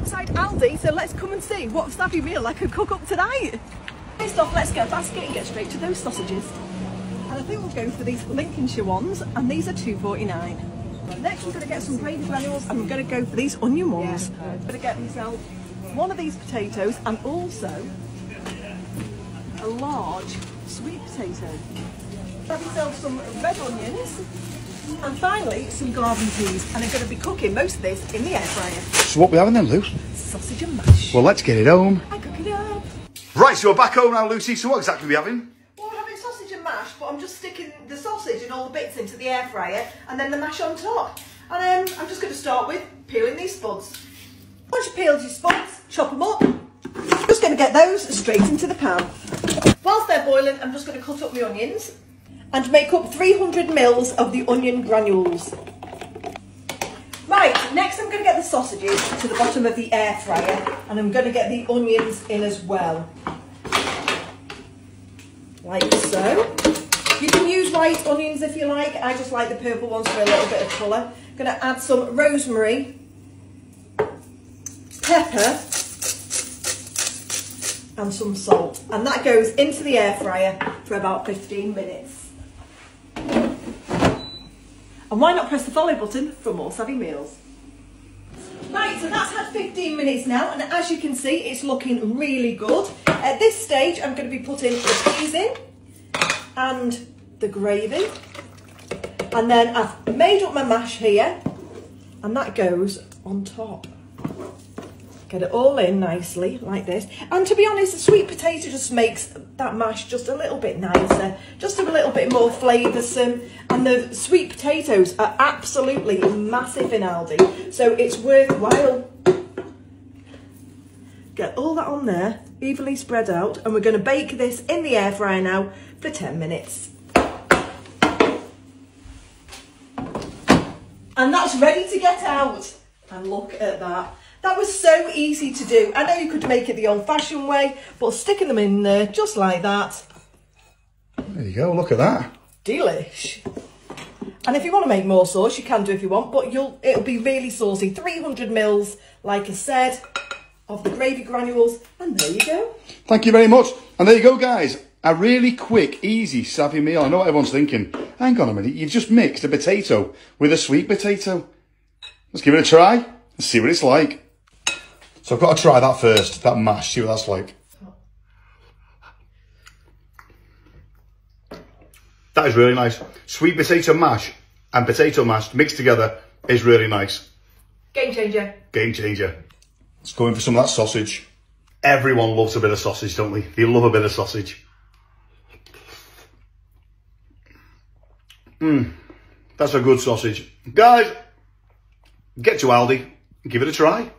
outside Aldi, so let's come and see what savvy meal I can cook up tonight. First off, let's get a basket and get straight to those sausages. And I think we'll go for these Lincolnshire ones, and these are £2.49. Next, we're going to get some gravy granules, and I'm going to go for these onion ones. I'm going to get myself one of these potatoes, and also a large sweet potato. Have yourself some red onions, and finally some garden peas. And I'm going to be cooking most of this in the air fryer. So what we having then, Luce? Sausage and mash. Well, let's get it home. I cook it up. Right, so we're back home now, Lucy. So what exactly are we having? Well, we're having sausage and mash, but I'm just sticking the sausage and all the bits into the air fryer, and then the mash on top. And I'm just going to start with peeling these spuds. Once you peel your spuds, chop them up. Just going to get those straight into the pan. Whilst they're boiling, I'm just going to cut up the onions and make up 300 mils of the onion granules. Right, next I'm going to get the sausages to the bottom of the air fryer, and I'm going to get the onions in as well. Like so. You can use white onions if you like. I just like the purple ones for a little bit of colour. I'm going to add some rosemary, pepper, and some salt. And that goes into the air fryer for about 15 minutes. And why not press the follow button for more savvy meals? Right, so that's had 15 minutes now, and as you can see, it's looking really good. At this stage, I'm going to be putting the peas in and the gravy. And then I've made up my mash here, and that goes on top. Get it all in nicely, like this. And to be honest, the sweet potato just makes that mash just a little bit nicer, just a little bit more flavoursome. And the sweet potatoes are absolutely massive in Aldi, so it's worthwhile. Get all that on there, evenly spread out, and we're going to bake this in the air fryer now for 10 minutes. And that's ready to get out. And look at that. That was so easy to do. I know you could make it the old-fashioned way, but sticking them in there just like that. There you go, look at that. Delish. And if you want to make more sauce, you can do if you want, but it'll be really saucy. 300 mils, like I said, of the gravy granules, and there you go. Thank you very much. And there you go, guys. A really quick, easy, savvy meal. I know what everyone's thinking. Hang on a minute, you've just mixed a potato with a sweet potato. Let's give it a try and see what it's like. So I've got to try that first, that mash, see what that's like. That is really nice. Sweet potato mash and potato mash mixed together is really nice. Game changer. Game changer. Let's go in for some of that sausage. Everyone loves a bit of sausage, don't they? They love a bit of sausage. That's a good sausage. Guys, get to Aldi and give it a try.